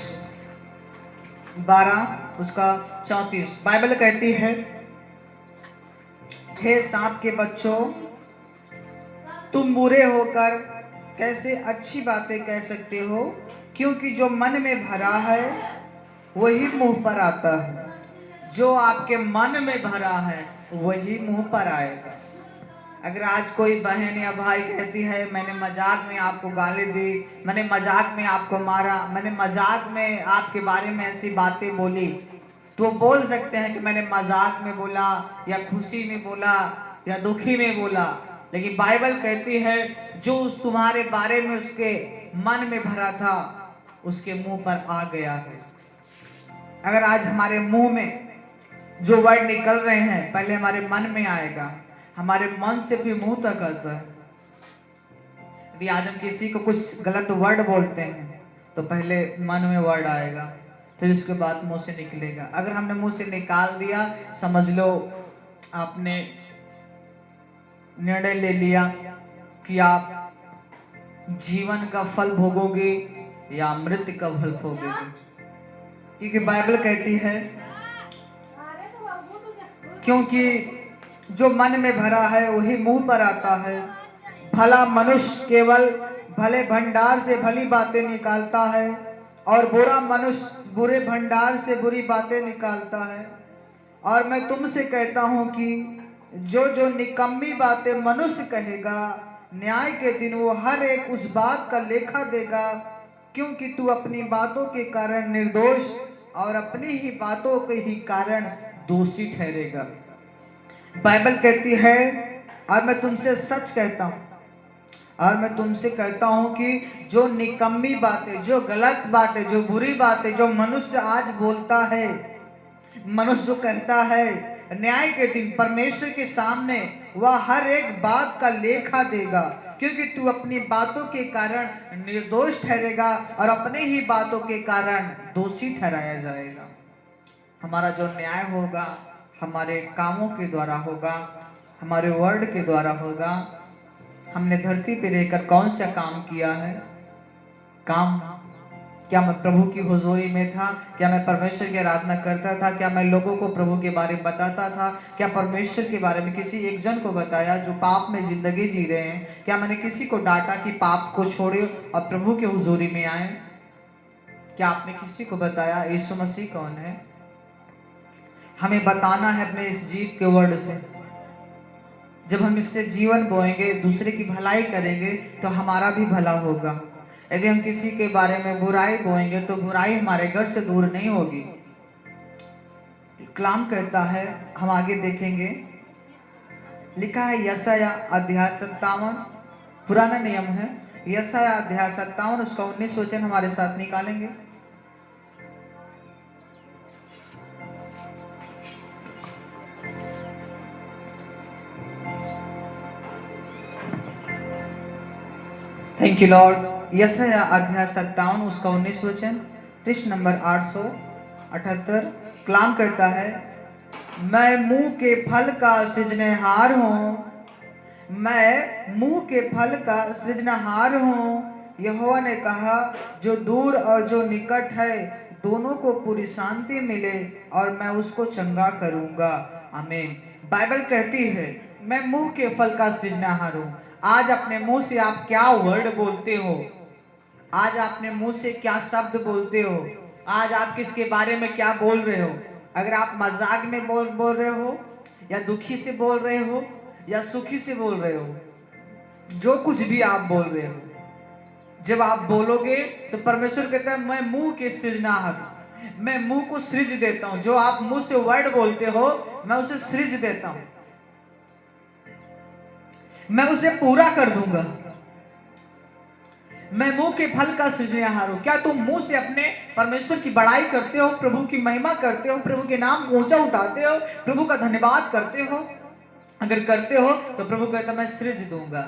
12 उसका 34 बाइबल कहती है, हे सांप के बच्चों, तुम बुरे होकर कैसे अच्छी बातें कह सकते हो? क्योंकि जो मन में भरा है वही मुंह पर आता है। जो आपके मन में भरा है वही मुंह पर आएगा। अगर आज कोई बहन या भाई कहती है, मैंने मजाक में आपको गाली दी, मैंने मजाक में आपको मारा, मैंने मजाक में आपके बारे में ऐसी बातें बोली, तो वो बोल सकते हैं कि मैंने मजाक में बोला या खुशी में बोला या दुखी में बोला, लेकिन बाइबल कहती है जो उस तुम्हारे बारे में उसके मन में भरा था उसके मुंह पर आ गया है। अगर आज हमारे मुंह में जो वर्ड निकल रहे हैं, पहले हमारे मन में आएगा, हमारे मन से भी मुंह तक आता है। यदि आज हम किसी को कुछ गलत वर्ड बोलते हैं तो पहले मन में वर्ड आएगा, फिर उसके बाद मुंह से निकलेगा। अगर हमने मुंह से निकाल दिया, समझ लो आपने निर्णय ले लिया कि आप जीवन का फल भोगोगे या मृत्यु का फल भोगोगे। क्योंकि बाइबल कहती है, क्योंकि जो मन में भरा है वही मुंह पर आता है। भला मनुष्य केवल भले भंडार से भली बातें निकालता है, और बुरा मनुष्य बुरे भंडार से बुरी बातें निकालता है। और मैं तुमसे कहता हूं कि जो जो निकम्मी बातें मनुष्य कहेगा, न्याय के दिन वो हर एक उस बात का लेखा देगा, क्योंकि तू अपनी बातों के कारण निर्दोष और अपनी ही बातों के ही कारण दोषी ठहरेगा। बाइबल कहती है, और मैं तुमसे सच कहता हूं, और मैं तुमसे कहता हूं कि जो निकम्मी बातें, जो गलत बातें, जो बुरी बातें जो मनुष्य आज बोलता है, मनुष्य जो कहता है, न्याय के दिन परमेश्वर के सामने वह हर एक बात का लेखा देगा, क्योंकि तू अपनी बातों के कारण निर्दोष ठहरेगा और अपने ही बातों के कारण दोषी ठहराया जाएगा। हमारा जो न्याय होगा हमारे कामों के द्वारा होगा, हमारे वर्ड के द्वारा होगा। हमने धरती पे रहकर कौन सा काम किया है? काम, क्या मैं प्रभु की हुजूरी में था? क्या मैं परमेश्वर की आराधना करता था? क्या मैं लोगों को प्रभु के बारे में बताता था? क्या परमेश्वर के बारे में किसी एक जन को बताया जो पाप में जिंदगी जी रहे हैं? क्या मैंने किसी को डांटा कि पाप को छोड़े और प्रभु के हुजूरी में आए? क्या आपने किसी को बताया यीशु मसीह कौन है? हमें बताना है अपने इस जीव के वर्ड से। जब हम इससे जीवन बोएंगे, दूसरे की भलाई करेंगे, तो हमारा भी भला होगा। यदि हम किसी के बारे में बुराई बोएंगे तो बुराई हमारे घर से दूर नहीं होगी। कलाम कहता है, हम आगे देखेंगे, लिखा है यशाया अध्याय 57, पुराना नियम है, यशाया अध्याय 57 उसका 19 वचन हमारे साथ निकालेंगे। Thank you lord. यशाया अध्याय 57 उसका 19 वचन, पृष्ठ नंबर 878। कलाम कहता है, मैं मुंह के फल का सृजनहार हूँ, मैं मुंह के फल का सृजनहार हूँ। यहोवा ने कहा, जो दूर और जो निकट है दोनों को पूरी शांति मिले और मैं उसको चंगा करूँगा। आमीन। बाइबल कहती है, मैं मुंह के फल का सृजनहार हूँ। आज अपने मुंह से आप क्या वर्ड बोलते हो? आज अपने मुंह से क्या शब्द बोलते हो? आज आप किसके बारे में क्या बोल रहे हो? अगर आप मजाक में बोल रहे हो, या दुखी से बोल रहे हो, या सुखी से बोल रहे हो, जो कुछ भी आप बोल रहे हो, जब आप बोलोगे तो परमेश्वर कहता है, मैं मुंह के सृजनहार हूं, मैं मुंह को सृज देता हूं। जो आप मुंह से वर्ड बोलते हो, मैं उसे सृज देता हूं, मैं उसे पूरा कर दूंगा। मैं मुंह के फल का सृजनहार हूं। क्या तुम मुंह से अपने परमेश्वर की बड़ाई करते हो, प्रभु की महिमा करते हो, प्रभु के नाम ऊंचा उठाते हो, प्रभु का धन्यवाद करते हो? अगर करते हो तो प्रभु कहता, मैं सृज दूंगा,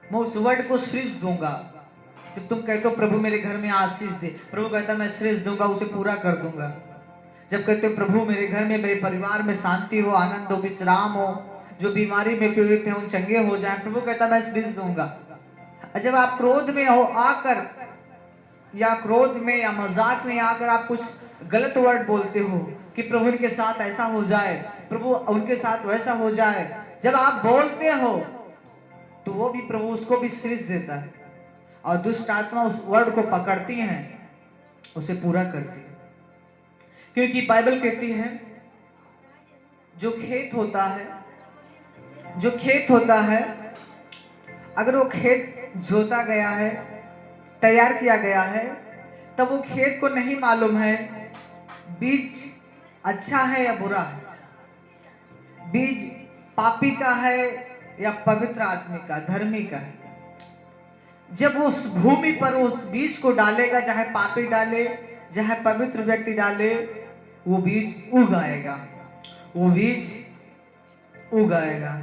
मैं उस वर्ड को सृज दूंगा। जब तुम कहते हो, प्रभु मेरे घर में आशीष दे, प्रभु कहता, मैं सृज दूंगा, उसे पूरा कर दूंगा। जब कहते हो, प्रभु मेरे घर में, मेरे परिवार में शांति हो, आनंद हो, विश्राम हो, जो बीमारी में पीड़ित है उन चंगे हो जाए, प्रभु कहता, मैं सृज दूंगा। जब आप क्रोध में हो आकर, या क्रोध में या मजाक में आकर आप कुछ गलत वर्ड बोलते हो कि प्रभु इनके साथ ऐसा हो जाए, प्रभु उनके साथ वैसा हो जाए, जब आप बोलते हो तो वो भी प्रभु उसको भी सृज देता है, और दुष्ट आत्मा उस वर्ड को पकड़ती हैं, उसे पूरा करती है। क्योंकि बाइबल कहती है, जो खेत होता है, अगर वो खेत जोता गया है, तैयार किया गया है, तब वो खेत को नहीं मालूम है बीज अच्छा है या बुरा है, बीज पापी का है या पवित्र आदमी का, धर्मी का है। जब उस भूमि पर उस बीज को डालेगा, चाहे पापी डाले, चाहे पवित्र व्यक्ति डाले, वो बीज उगाएगा, वो बीज उगाएगा।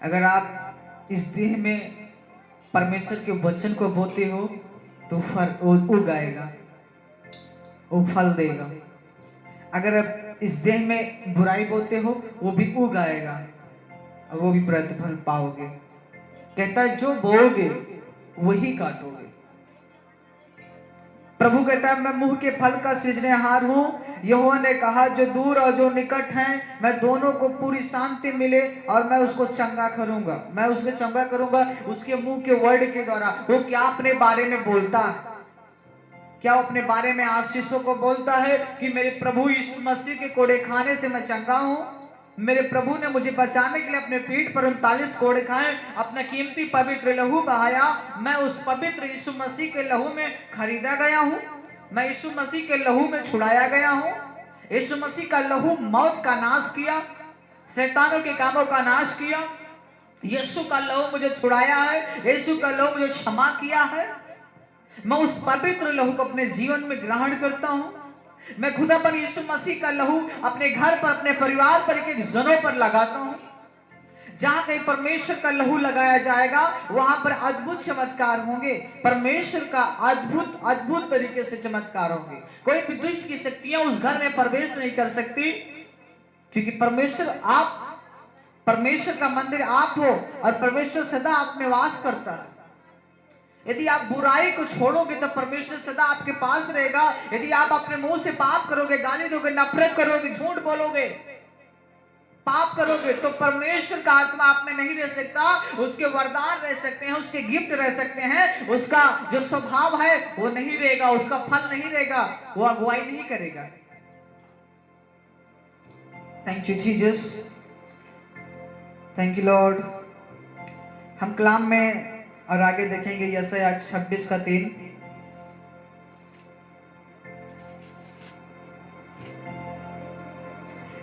अगर आप इस देह में परमेश्वर के वचन को बोते हो तो वो उगाएगा, वो फल देगा। अगर आप इस देह में बुराई बोते हो, वो भी उगाएगा और वो भी प्रतिफल पाओगे। कहता है, जो बोओगे वही काटोगे। प्रभु कहता है, मैं मुंह के फल का सृजनहार हूं। यहोवा ने कहा, जो दूर और जो निकट हैं, मैं दोनों को पूरी शांति मिले और मैं उसको चंगा करूंगा, मैं उसको चंगा करूंगा। उसके मुंह के वर्ड के द्वारा वो क्या अपने बारे में बोलता है? क्या वो अपने बारे में आशीषों को बोलता है कि मेरे प्रभु यीशु मसीह के कोड़े खाने से मैं चंगा हूं, मेरे प्रभु ने मुझे बचाने के लिए अपने पीठ पर 39 कोड़े खाए, अपना कीमती पवित्र लहू बहाया, मैं उस पवित्र यीशु मसीह के लहू में खरीदा गया हूं, मैं यीशु मसीह के लहू में छुड़ाया गया हूं। यीशु मसीह का लहू मौत का नाश किया, शैतानों के कामों का नाश किया। यीशु का लहू मुझे छुड़ाया है, यीशु का लहू मुझे क्षमा किया है। मैं उस पवित्र लहू को अपने जीवन में ग्रहण करता हूं। मैं खुदापन यीशु मसीह का लहू अपने घर पर, अपने परिवार पर, एक जनों पर लगाता हूं। जहां कहीं परमेश्वर का लहू लगाया जाएगा, वहां पर अद्भुत चमत्कार होंगे। परमेश्वर का अद्भुत तरीके से चमत्कार होंगे। कोई भी दुष्ट की शक्तियां उस घर में प्रवेश नहीं कर सकती, क्योंकि परमेश्वर का मंदिर आप हो और परमेश्वर सदा आप में वास करता है। यदि आप बुराई को छोड़ोगे तो परमेश्वर सदा आपके पास रहेगा। यदि आप अपने मुंह से पाप करोगे, गाली दोगे, नफरत करोगे, झूठ बोलोगे, पाप करोगे, तो परमेश्वर का आत्मा आप में नहीं रह सकता। उसके वरदान रह सकते हैं, उसके गिफ्ट रह सकते हैं, उसका जो स्वभाव है वो नहीं रहेगा, उसका फल नहीं रहेगा, वो अगुवाई नहीं करेगा। Thank you Jesus, thank you Lord. हम कलाम में और आगे देखेंगे यशायाह 26 का 3।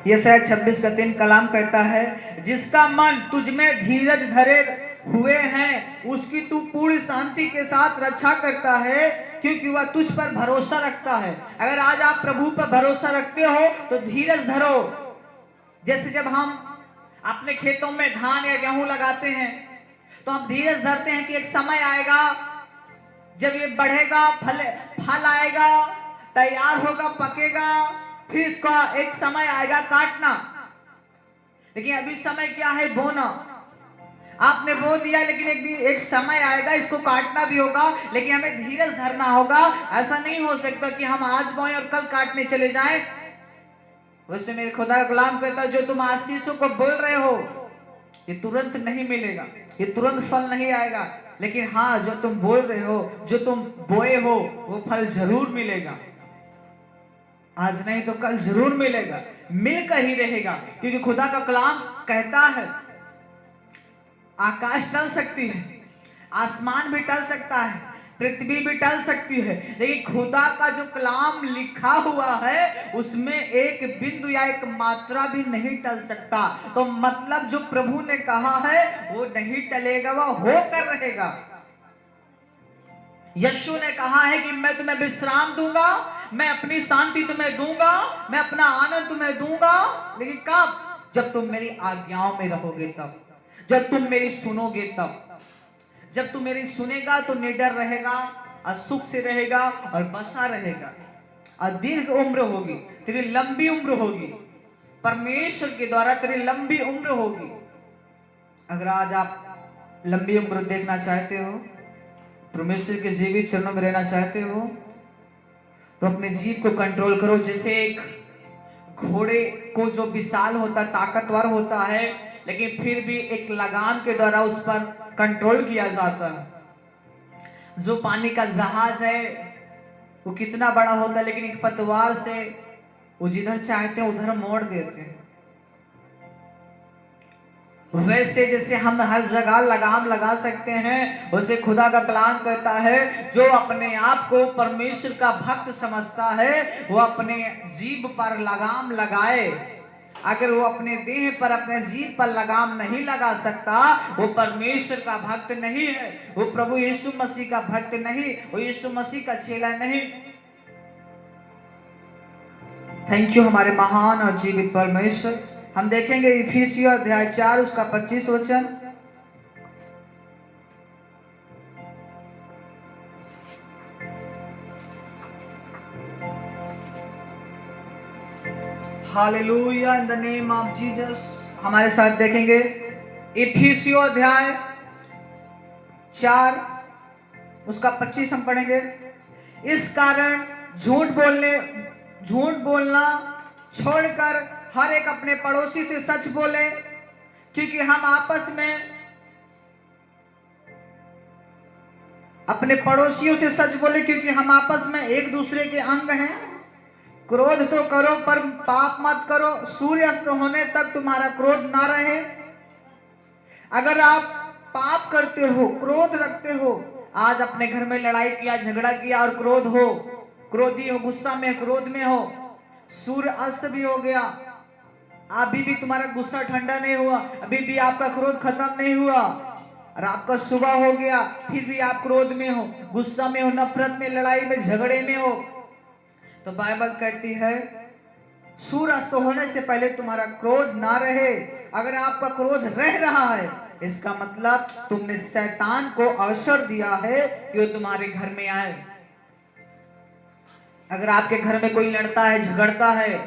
यशायाह 26 का 3 कलाम कहता है, जिसका मन तुझ में धीरज धरे हुए हैं उसकी तू पूरी शांति के साथ रक्षा करता है, क्योंकि वह तुझ पर भरोसा रखता है। अगर आज आप प्रभु पर भरोसा रखते हो तो धीरज धरो। जैसे जब हम अपने खेतों में धान या गेहूं लगाते हैं तो हम धीरज धरते हैं कि एक समय आएगा जब ये बढ़ेगा, फल आएगा, तैयार होगा, पकेगा, फिर इसका एक समय आएगा काटना। लेकिन अभी समय क्या है? बोना। आपने बो दिया, लेकिन एक समय आएगा इसको काटना भी होगा, लेकिन हमें धीरज धरना होगा। ऐसा नहीं हो सकता कि हम आज बोएं और कल काटने चले जाएं। वैसे मेरे खुदा का कलाम कहता है, जो तुम आशीषों को बोल रहे हो ये तुरंत नहीं मिलेगा, ये तुरंत फल नहीं आएगा, लेकिन हाँ, जो तुम बोल रहे हो, जो तुम बोए हो, वो फल जरूर मिलेगा। आज नहीं तो कल जरूर मिलेगा, मिलकर ही रहेगा। क्योंकि खुदा का कलाम कहता है, आकाश टल सकती है, आसमान भी टल सकता है, पृथ्वी भी टल सकती है, लेकिन खुदा का जो कलाम लिखा हुआ है उसमें एक बिंदु या एक मात्रा भी नहीं टल सकता। तो मतलब जो प्रभु ने कहा है वो नहीं टलेगा, वह होकर रहेगा। यीशु ने कहा है कि मैं तुम्हें विश्राम दूंगा, मैं अपनी शांति तुम्हें दूंगा, मैं अपना आनंद तुम्हें दूंगा, लेकिन कब? जब तुम मेरी आज्ञाओं में रहोगे तब, जब तुम मेरी सुनोगे तब। जब तू मेरी सुनेगा तो निडर रहेगा और सुख से रहेगा और बसा रहेगा और दीर्घ उम्र होगी, तेरी लंबी उम्र होगी, परमेश्वर के द्वारा तेरी लंबी उम्र होगी। अगर आज आप लंबी उम्र देखना चाहते हो, परमेश्वर के जीवित चरणों में रहना चाहते हो, तो अपने जीव को कंट्रोल करो। जैसे एक घोड़े को जो विशाल होता, ताकतवर होता है, लेकिन फिर भी एक लगाम के द्वारा उस पर कंट्रोल किया जाता है। जो पानी का जहाज है वो कितना बड़ा होता है, लेकिन एक पतवार से वो जिधर चाहते हैं उधर मोड़ देते हैं। वैसे जैसे हम हर जगह लगाम लगा सकते हैं, वैसे खुदा का कलाम कहता है, जो अपने आप को परमेश्वर का भक्त समझता है वो अपने जीभ पर लगाम लगाए। अगर वो अपने देह पर, अपने जीभ पर लगाम नहीं लगा सकता, वो परमेश्वर का भक्त नहीं है, वो प्रभु यीशु मसीह का भक्त नहीं, वो यीशु मसीह का चेला नहीं। थैंक यू हमारे महान और जीवित परमेश्वर। हम देखेंगे इफिसियों अध्याय 4 उसका 25 वचन। Hallelujah, in the name of Jesus. हमारे साथ देखेंगे इफिसियों अध्याय 4 उसका 25 हम पढ़ेंगे। इस कारण झूठ बोलना छोड़कर हर एक अपने पड़ोसी से सच बोले, क्योंकि हम आपस में अपने पड़ोसियों से सच बोले, क्योंकि हम आपस में एक दूसरे के अंग हैं। क्रोध तो करो पर पाप मत करो, सूर्यास्त होने तक तुम्हारा क्रोध ना रहे। अगर आप पाप करते हो, क्रोध रखते हो, आज अपने घर में लड़ाई किया, झगड़ा किया और क्रोध हो, क्रोधी हो, गुस्सा में, क्रोध में हो, सूर्य अस्त भी हो गया, अभी भी तुम्हारा गुस्सा ठंडा नहीं हुआ, अभी भी आपका क्रोध खत्म नहीं हुआ, और आपका सुबह हो गया, फिर भी आप क्रोध में हो, गुस्सा में हो, नफरत में, लड़ाई में, झगड़े में हो, तो बाइबल कहती है सूर्य अस्त होने से पहले तुम्हारा क्रोध ना रहे। अगर आपका क्रोध रह रहा है, इसका मतलब तुमने शैतान को अवसर दिया है कि वो तुम्हारे घर में आए। अगर आपके घर में कोई लड़ता है, झगड़ता है,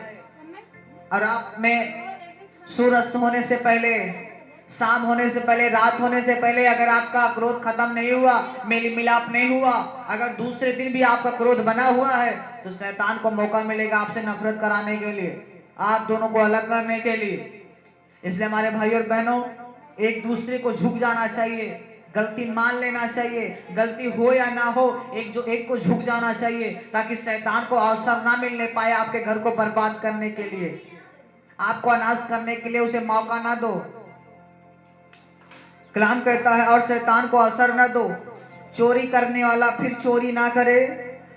और आप में सूर्यास्त होने से पहले, शाम होने से पहले, रात होने से पहले अगर आपका क्रोध खत्म नहीं हुआ, मेल मिलाप नहीं हुआ, अगर दूसरे दिन भी आपका क्रोध बना हुआ है, तो शैतान को मौका मिलेगा आपसे नफरत कराने के लिए, आप दोनों को अलग करने के लिए। इसलिए हमारे भाई और बहनों, एक दूसरे को झुक जाना चाहिए, गलती मान लेना चाहिए, गलती हो या ना हो, एक को झुक जाना चाहिए, ताकि शैतान को अवसर ना मिलने पाए आपके घर को बर्बाद करने के लिए, आपको अनाज करने के लिए उसे मौका ना दो। कलाम कहता है और शैतान को असर न दो। चोरी करने वाला फिर चोरी ना करे,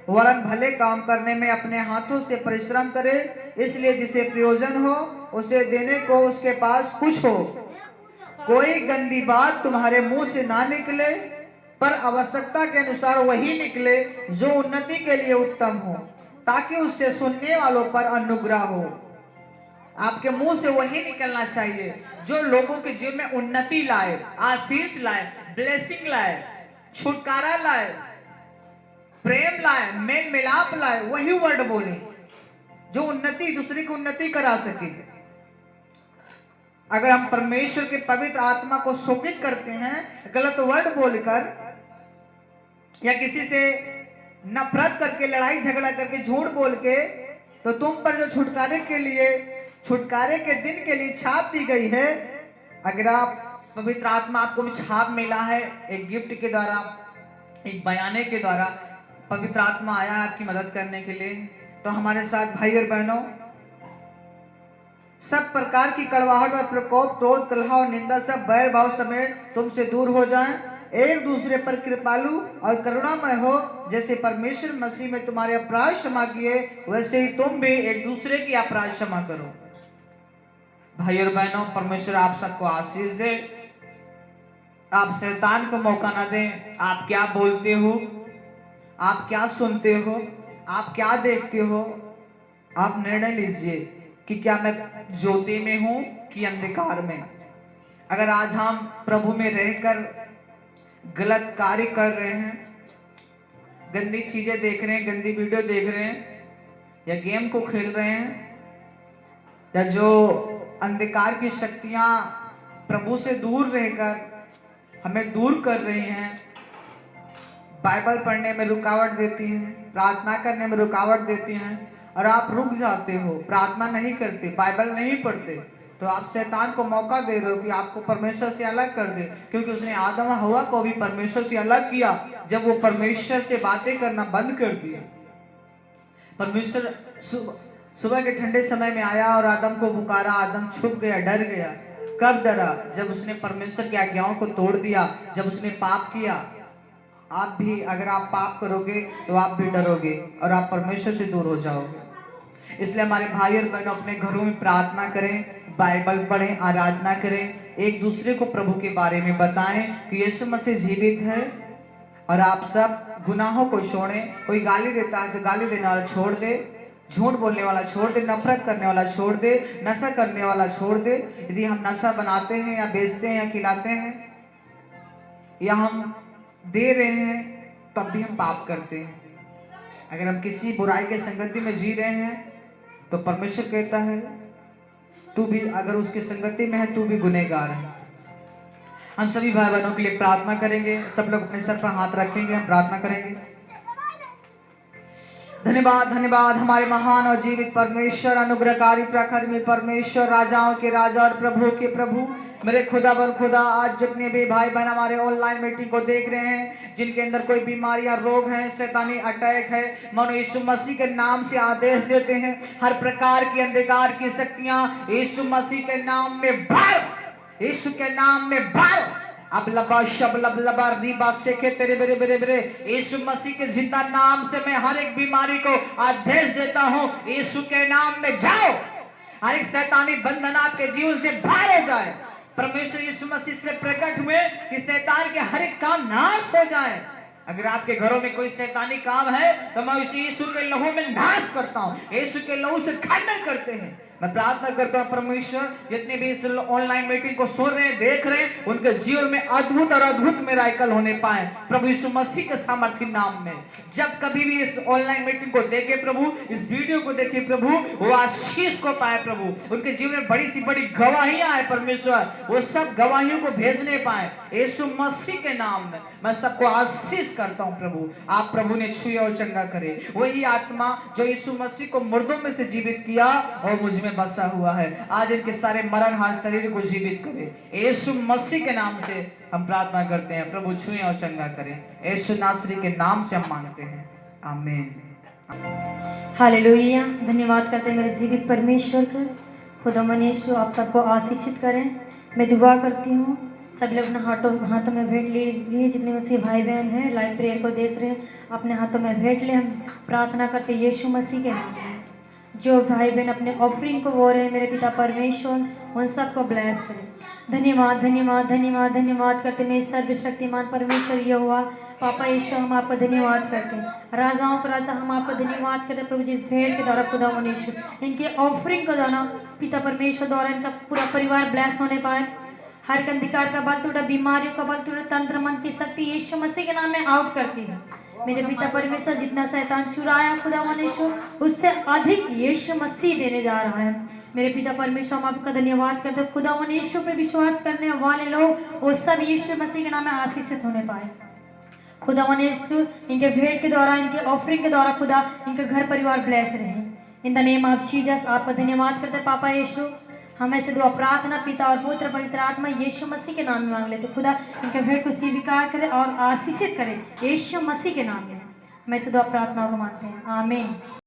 वरन भले काम करने में अपने हाथों से परिश्रम करे, इसलिए जिसे प्रयोजन हो उसे देने को उसके पास कुछ हो। कोई गंदी बात तुम्हारे मुंह से ना निकले, पर आवश्यकता के अनुसार वही निकले जो उन्नति के लिए उत्तम हो, ताकि उससे सुनने वालों पर अनुग्रह हो। आपके मुंह से वही निकलना चाहिए जो लोगों के जीवन में उन्नति लाए, आशीष लाए, ब्लेसिंग लाए, छुटकारा लाए, प्रेम लाए, मेल मिलाप लाए। वही वर्ड बोले जो उन्नति, दूसरे की उन्नति करा सके। अगर हम परमेश्वर के पवित्र आत्मा को शोकित करते हैं गलत वर्ड बोलकर, या किसी से नफरत करके, लड़ाई झगड़ा करके, झूठ बोल के, तो तुम पर जो छुटकारे के दिन के लिए छाप दी गई है, अगर आप पवित्र आत्मा आपको भी छाप मिला है एक गिफ्ट के द्वारा, एक बयाने के द्वारा, पवित्र आत्मा आया आपकी मदद करने के लिए, तो हमारे साथ भाई और बहनों, सब प्रकार की कड़वाहट और प्रकोप, क्रोध, कलह और निंदा, सब बैर भाव समेत तुमसे दूर हो जाएं। एक दूसरे पर कृपालु और करुणामय हो, जैसे परमेश्वर मसीह में तुम्हारे अपराध क्षमा किए, वैसे ही तुम भी एक दूसरे की अपराध क्षमा करो। भाई और बहनों, परमेश्वर आप सबको आशीष दे। आप शैतान को मौका ना दें। आप क्या बोलते हो, आप क्या सुनते हो, आप क्या देखते हो, आप निर्णय लीजिए कि क्या मैं ज्योति में हूं कि अंधकार में। अगर आज हम प्रभु में रहकर गलत कार्य कर रहे हैं, गंदी चीजें देख रहे हैं, गंदी वीडियो देख रहे हैं, या गेम को खेल रहे हैं, या जो अंधकार की शक्तियां प्रभु से दूर रहकर हमें दूर कर रही हैं, बाइबल पढ़ने में रुकावट देती हैं, प्रार्थना करने में रुकावट देती हैं, और आप रुक जाते हो, प्रार्थना नहीं करते, बाइबल नहीं पढ़ते, तो आप शैतान को मौका दे रहे हो कि आपको परमेश्वर से अलग कर दे। क्योंकि उसने आदम और हवा को भी परमेश्वर से अलग किया जब वो परमेश्वर से बातें करना बंद कर दिए। परमेश्वर सुबह के ठंडे समय में आया और आदम को पुकारा। आदम छुप गया, डर गया। कब डरा? जब उसने परमेश्वर की आज्ञाओं को तोड़ दिया, जब उसने पाप किया। आप भी अगर आप पाप करोगे तो आप भी डरोगे और आप परमेश्वर से दूर हो जाओगे। इसलिए हमारे भाई और बहनों, अपने घरों में प्रार्थना करें, बाइबल पढ़ें, आराधना करें, एक दूसरे को प्रभु के बारे में बताएं कि यीशु मसीह जीवित है, और आप सब गुनाहों को छोड़ें। कोई गाली देता है तो गाली देने वाला छोड़ दे, झूठ बोलने वाला छोड़ दे, नफरत करने वाला छोड़ दे, नशा करने वाला छोड़ दे। यदि हम नशा बनाते हैं या बेचते हैं या खिलाते हैं या हम दे रहे हैं, तब भी हम पाप करते हैं। अगर हम किसी बुराई के संगति में जी रहे हैं तो परमेश्वर कहता है तू भी अगर उसकी संगति में है तू भी गुनहगार है। हम सभी भाई बहनों के लिए प्रार्थना करेंगे। सब लोग अपने सर पर हाथ रखेंगे, हम प्रार्थना करेंगे। धन्यवाद, धन्यवाद हमारे महान और जीवित परमेश्वर, अनुग्रहकारी प्रखर परमेश्वर, राजाओं के राजा और प्रभु के प्रभु, मेरे खुदा बर खुदा, आज जितने भी भाई बहन हमारे ऑनलाइन मीटिंग को देख रहे हैं, जिनके अंदर कोई बीमारी या रोग है, शैतानी अटैक है, मानो यीशु मसीह के नाम से आदेश देते हैं, हर प्रकार की अंधकार की शक्तियां यीशु मसीह के नाम में भर, यीशु के नाम में भर। अब लबा शब लब लबा रीबा सेके तेरे बेरे बेरे बेरे, यीशु मसीह के जिंदा नाम से मैं हर एक बीमारी को आदेश देता हूं, यीशु के नाम में जाओ। हर एक शैतानी बंधन आपके जीवन से बाहर हो जाए। परमेश्वर यीशु मसीह से प्रकट हुए कि शैतान के हर एक काम नाश हो जाए। अगर आपके घरों में कोई शैतानी काम है तो मैं उसे यीशु के लहू में नाश करता हूं, यीशु के लहू से खंडन करते हैं। मैं प्रार्थना करता हूं परमेश्वर, जितने भी इस ऑनलाइन मीटिंग को सुन रहे हैं, देख रहे हैं, उनके जीवन में अद्भुत और अद्भुत मिराकल होने पाए प्रभु यीशु मसीह के सामर्थ्य नाम में। जब कभी भी इस ऑनलाइन मीटिंग को देखे प्रभु, इस वीडियो को देखे प्रभु, वो आशीष को पाए प्रभु, उनके जीवन में बड़ी सी बड़ी गवाहियां आए परमेश्वर, वो सब गवाहियों को भेजने पाए यीशु मसीह के नाम में। मैं सबको आशीष करता हूं प्रभु, आप प्रभु ने छुए और चंगा करे। वही आत्मा जो यीशु मसीह को मुर्दों में से जीवित किया और मुझ में बसा हुआ है, आज इनके सारे मरणहार शरीर को जीवित करे। यीशु मसीह के नाम से हम प्रार्थना करते हैं, प्रभु छुए और चंगा करे। यीशु नासरी के नाम से हम मांगते हैं, आमीन। हालेलुया। धन्यवाद करते हैं मेरे जीवित परमेश्वर का। खुदावन यीशु आप सबको आशीषित करें। मैं दुआ करती हूँ, सभी लोग अपने हाथों में भेंट लीजिए। जितने मसीह भाई बहन हैं लाइव प्रेयर को देख रहे हैं, अपने हाथों में भेंट लें। हम प्रार्थना करते हैं यीशु मसीह के नाम में। जो भाई बहन अपने ऑफरिंग को वो रहे हैं, मेरे पिता परमेश्वर उन सबको ब्लेस करें। धन्यवाद धन्यवाद धन्यवाद धन्यवाद करते मेरे सर्वशक्तिमान परमेश्वर यहोवा पापा यीशु, हम आपका धन्यवाद करते हैं। राजाओं का राजा हम आपका धन्यवाद करते हैं प्रभु जी, इस भेंट के द्वारा खुदावन यीशु इनके ऑफरिंग के द्वारा पिता परमेश्वर द्वारा इनका पूरा परिवार ब्लेस होने पाए। हर एक अंधकार का बल टूटा, बीमारियों का बल टूटा, तंत्र मंत्र की शक्ति यीशु मसीह के नाम में आउट करती है। मेरे पिता परमेश्वर जितना शैतान चुराया खुदावन यीशु, उससे अधिक यीशु मसीह देने जा रहा है। मेरे पिता परमेश्वर हम आपका धन्यवाद करते हैं। खुदावन यीशु पे विश्वास करने वाले लोग वो सब यीशु मसीह के नाम में आशीषित होने पाए। खुदावन यीशु इनके भेंट के द्वारा, इनके ऑफरिंग के द्वारा खुदा इनके घर परिवार ब्लेस रहे। In the name of Jesus आपका धन्यवाद करते हैं पापा यीशु। हमें से दुआ प्रार्थना पिता और पुत्र पवित्र आत्मा यीशु मसीह के नाम में मांग लेते। खुदा इनके भेंट को स्वीकार करे और आशीषित करे यीशु मसीह के नाम में। हमें से दुआ प्रार्थनाओं को मांगते हैं, आमीन।